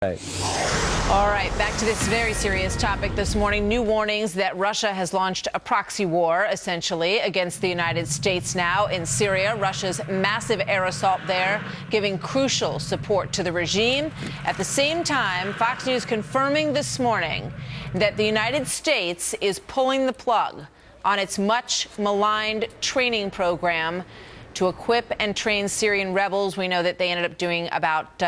Hey. All right, back to this very serious topic this morning. New warnings that Russia has launched a proxy war, essentially, against the United States now in Syria. Russia's massive air assault there, giving crucial support to the regime. At the same time, Fox News confirming this morning that the United States is pulling the plug on its much maligned training program to equip and train Syrian rebels. We know that they ended up doing about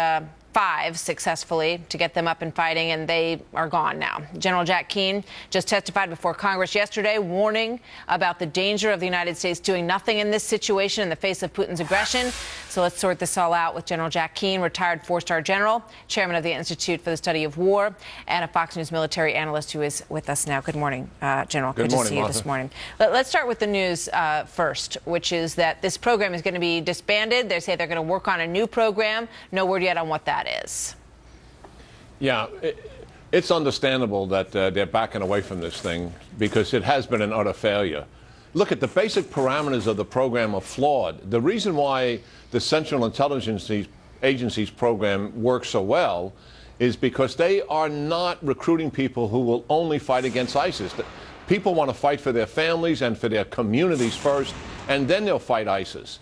5 successfully to get them up and fighting, and they are gone now. General Jack Keane just testified before Congress yesterday, warning about the danger of the United States doing nothing in this situation in the face of Putin's aggression. So let's sort this all out with General Jack Keane, retired 4-star general, chairman of the Institute for the Study of War, and a Fox News military analyst who is with us now. Good morning, General. Good morning, to see you this morning. Let's start with the news first, which is that this program is going to be disbanded. They say they're going to work on a new program. No word yet on what that is. Yeah, it's understandable that they're backing away from this thing because it has been an utter failure. Look, at the basic parameters of the program are flawed. The reason why the Central Intelligence Agency's program works so well is because they are not recruiting people who will only fight against ISIS. People want to fight for their families and for their communities first, and then they'll fight ISIS.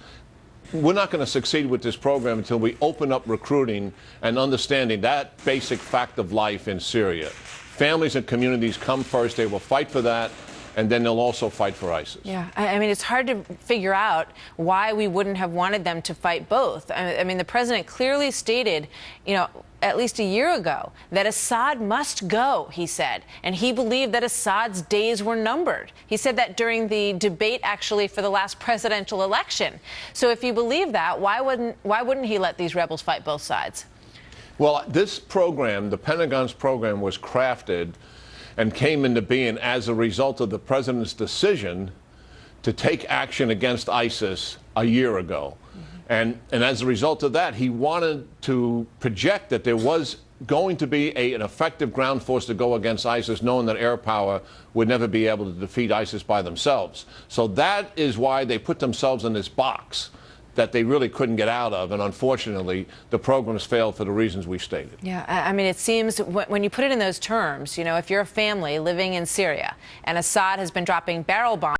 We're not going to succeed with this program until we open up recruiting and understanding that basic fact of life in Syria. Families and communities come first. They will fight for that, and then they'll also fight for ISIS. Yeah, I mean, it's hard to figure out why we wouldn't have wanted them to fight both. I mean, the president clearly stated, at least a year ago, that Assad must go, he said. And he believed that Assad's days were numbered. He said that during the debate, actually, for the last presidential election. So if you believe that, why wouldn't he let these rebels fight both sides? Well, this program, the Pentagon's program, was crafted and came into being as a result of the president's decision to take action against ISIS a year ago. And as a result of that, he wanted to project that there was going to be an effective ground force to go against ISIS, knowing that air power would never be able to defeat ISIS by themselves. So that is why they put themselves in this box that they really couldn't get out of. And unfortunately, the programs failed for the reasons we stated. Yeah, I mean, it seems when you put it in those terms, if you're a family living in Syria and Assad has been dropping barrel bombs,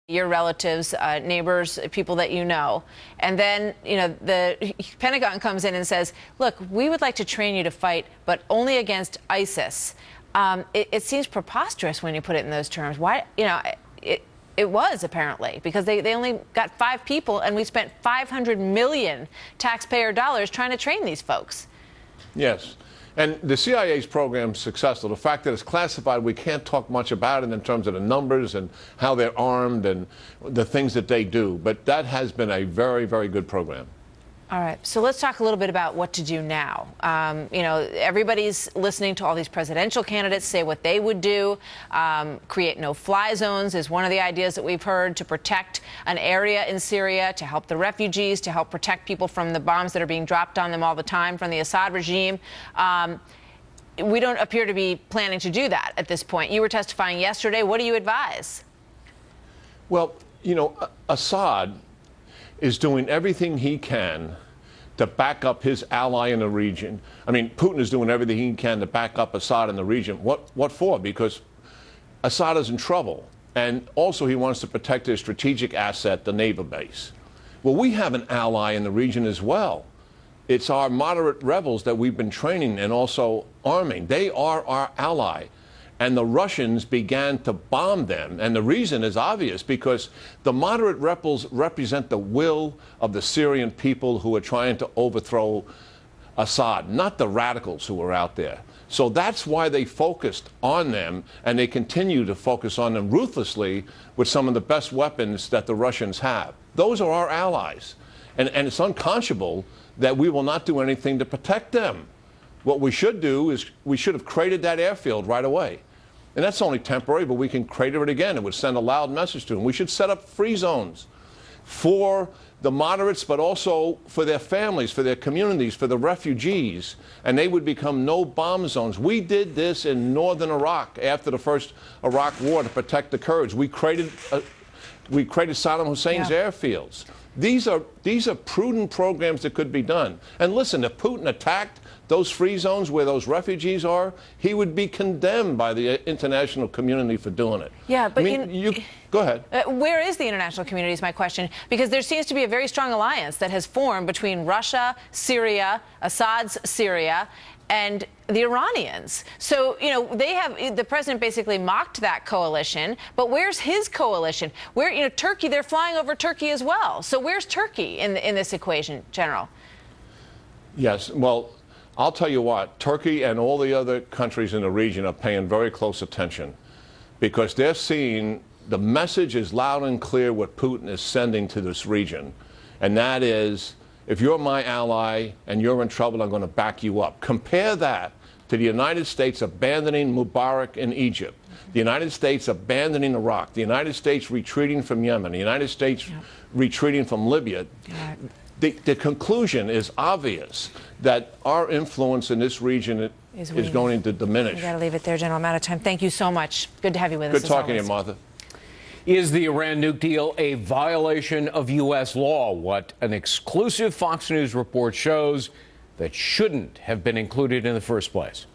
your relatives, neighbors, people that you know. And then, the Pentagon comes in and says, look, we would like to train you to fight, but only against ISIS. It seems preposterous when you put it in those terms. Why, it was apparently because they only got 5 people and we spent $500 million taxpayer dollars trying to train these folks. Yes. And the CIA's program is successful. The fact that it's classified, we can't talk much about it in terms of the numbers and how they're armed and the things that they do. But that has been a very, very good program. All right. So let's talk a little bit about what to do now. Everybody's listening to all these presidential candidates say what they would do. Create no-fly zones is one of the ideas that we've heard to protect an area in Syria, to help the refugees, to help protect people from the bombs that are being dropped on them all the time from the Assad regime. We don't appear to be planning to do that at this point. You were testifying yesterday. What do you advise? Well, Assad is doing everything he can to back up his ally in the region. I mean, Putin is doing everything he can to back up Assad in the region. What for? Because Assad is in trouble. And also he wants to protect his strategic asset, the naval base. Well, we have an ally in the region as well. It's our moderate rebels that we've been training and also arming. They are our ally. And the Russians began to bomb them. And the reason is obvious, because the moderate rebels represent the will of the Syrian people who are trying to overthrow Assad, not the radicals who are out there. So that's why they focused on them, and they continue to focus on them ruthlessly with some of the best weapons that the Russians have. Those are our allies. And it's unconscionable that we will not do anything to protect them. What we should do is we should have created that airfield right away. And that's only temporary, but we can crater it again. It would send a loud message to them. We should set up free zones for the moderates, but also for their families, for their communities, for the refugees, and they would become no-bomb zones. We did this in northern Iraq after the first Iraq war to protect the Kurds. We created Saddam Hussein's airfields. These are prudent programs that could be done. And listen, if Putin attacked those free zones where those refugees are, he would be condemned by the international community for doing it. Yeah, but I mean, go ahead. Where is the international community is my question, because there seems to be a very strong alliance that has formed between Russia, Syria, Assad's Syria, and the Iranians. So, the president basically mocked that coalition, but where's his coalition? Where, Turkey, they're flying over Turkey as well. So where's Turkey in this equation, General? Yes, well, I'll tell you what, Turkey and all the other countries in the region are paying very close attention because they're seeing the message is loud and clear what Putin is sending to this region, and that is, if you're my ally and you're in trouble, I'm going to back you up. Compare that to the United States abandoning Mubarak in Egypt, the United States abandoning Iraq, the United States retreating from Yemen, the United States retreating from Libya. The conclusion is obvious that our influence in this region is going to diminish. We got to leave it there, General. I'm out of time. Thank you so much. Good to have you with us. Good talking to you, Martha. Is the Iran nuke deal a violation of U.S. law? What an exclusive Fox News report shows that shouldn't have been included in the first place.